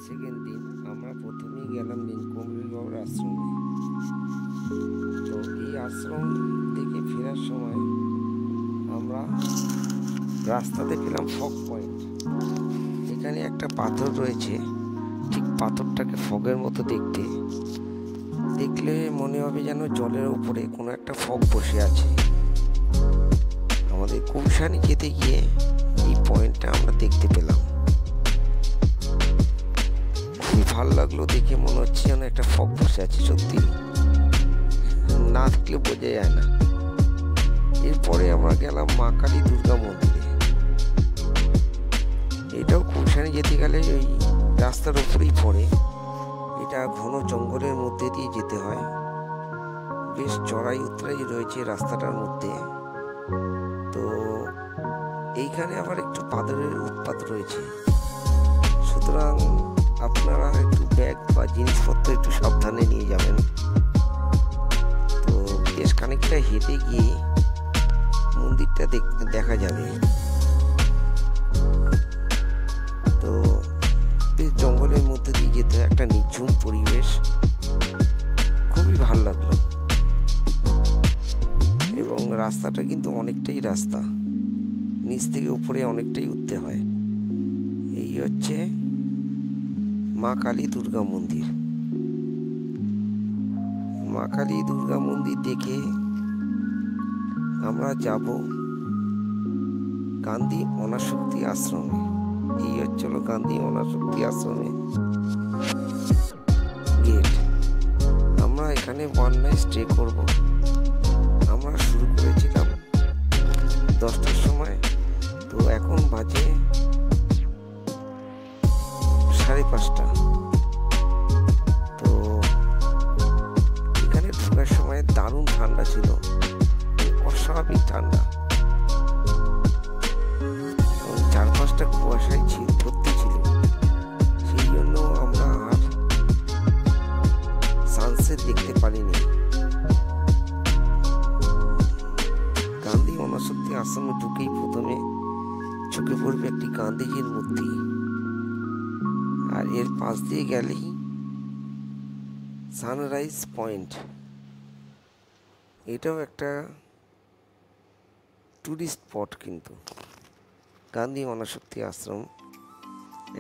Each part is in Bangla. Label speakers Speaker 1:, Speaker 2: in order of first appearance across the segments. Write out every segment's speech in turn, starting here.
Speaker 1: সেকেন্ড দিন আমরা প্রথমেই গেলাম নীলকমল বাবার আশ্রমে। তো এই আশ্রম থেকে ফেরার সময় আমরা রাস্তাতে পেলাম ফগ পয়েন্ট। এখানে একটা পাথর রয়েছে, ঠিক পাথরটাকে ফগের মতো দেখতে, দেখলে মনে হবে যেন জলের উপরে কোনো একটা ফগ বসে আছে। আমাদের কৌশানি যেতে গিয়ে এই পয়েন্টটা আমরা দেখতে পেলাম। খুবই ভালো লাগলো দেখে, মনে হচ্ছে যেন একটা ফগ বসে আছে, সত্যি না দেখলে বোঝা যায় না। এরপরে আমরা গেলাম মা কালী দুর্গা মন্দিরে। এটাও কৌশানি যেতে গেলে ওই রাস্তার উপরেই পড়ে। এটা ঘন জঙ্গলের মধ্যে দিয়ে যেতে হয়, বেশ চড়াই উতরাই রয়েছে রাস্তাটার মধ্যে। তো এইখানে আবার একটু পাথরের উৎপাত রয়েছে, সুতরাং আপনারা একটু ব্যাগ বা জিনিসপত্র একটু সাবধানে নিয়ে যাবেন। তো বেশ খানিকটা হেঁটে গিয়ে মন্দিরটা দেখা যাবে। তো বেশ জঙ্গলের মধ্যে দিয়ে যেতে হয়, একটা নিঝুম পরিবেশ, খুবই ভালো লাগলো। এবং রাস্তাটা কিন্তু অনেকটাই রাস্তা, নিচ থেকে উপরে অনেকটাই উঠতে হয়। এই হচ্ছে মা কালী দুর্গা মন্দির। মা কালী দুর্গা মন্দির দেখে আমরা যাব গান্ধী অনাশক্তি আশ্রমে। এই হচ্ছিল গান্ধী অনাশক্তি আশ্রমে গেট। আমরা এখানে 1 নাইট স্টে করব। আমরা শুরু করেছিলাম 10টার সময়, তো এখন বাজে 5:30। তো এখানে ঢোকার সময় দারুণ ঠান্ডা ছিল, অস্বাভাবিক ঠান্ডা, এবং চারপাশটা কুয়াশায় ভর্তি ছিল। সেই জন্য আমরা আর সানসেট দেখতে পারিনি। গান্ধী অনাশক্তি আশ্রমে ঢুকেই প্রথমে চোখে পড়বে একটি গান্ধীজির মূর্তি, আর এর পাশ দিয়ে গেলেই সানরাইজ পয়েন্ট। এটাও একটা টুরিস্ট স্পট, কিন্তু গান্ধী অনাশক্তি আশ্রম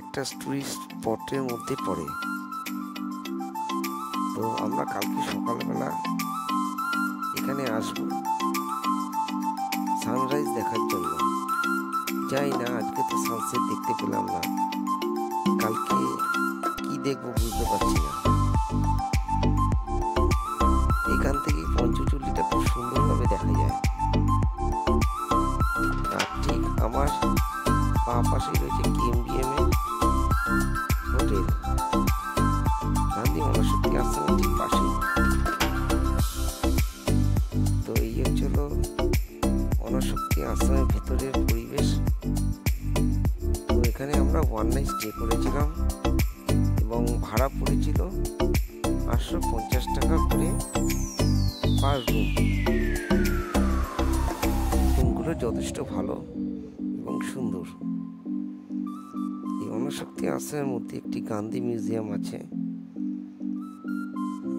Speaker 1: একটা টুরিস্ট স্পটের মধ্যে পড়ে। তো আমরা কালকে সকালবেলা এখানে আসব সানরাইজ দেখার জন্য। যাই না, আজকে তো সানসেট দেখতে পেলাম না, কালকে কি দেখবো বুঝতে পারছি না। এখান থেকে পঞ্চচল্লিটা খুব সুন্দরভাবে দেখা যায়। আর ঠিক আমার বাঁ পাশেই রয়েছে KMDM হোটেল, গান্ধী অনাশক্তি আশ্রমের ঠিক পাশেই। তো এই হচ্ছিল অনাশক্তি আশ্রমের ভিতরের পরিবেশ। তো এখানে আমরা 1 নাইট স্টে করেছিলাম এবং ভাড়া পড়েছিল 850 টাকা করে পার রুম। রুমগুলো যথেষ্ট ভালো এবং সুন্দর। এই অনাশক্তি আশ্রমের মধ্যে একটি গান্ধী মিউজিয়াম আছে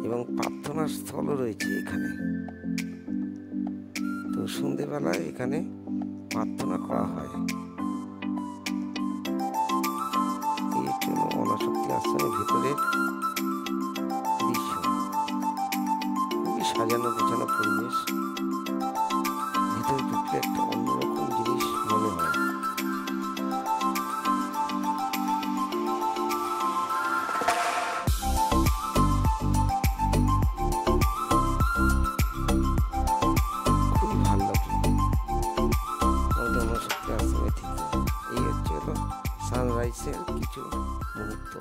Speaker 1: এবং প্রার্থনার স্থলও রয়েছে এখানে। তো সন্ধেবেলায় এখানে প্রার্থনা করা হয়। এই জন্য অনাশক্তি আশ্রমের ভিতরের দৃশ্য, খুবই সাজানো গোছানো পরিবেশ। ভিতরে ঢুকলে একটা অন্যরকম জিনিস মনে হয়। খুবই ভালো লাগলো আমাদের অনাশক্তি আশ্রমে থেকে। এই হচ্ছে সানরাইজের কিছু মুহূর্ত।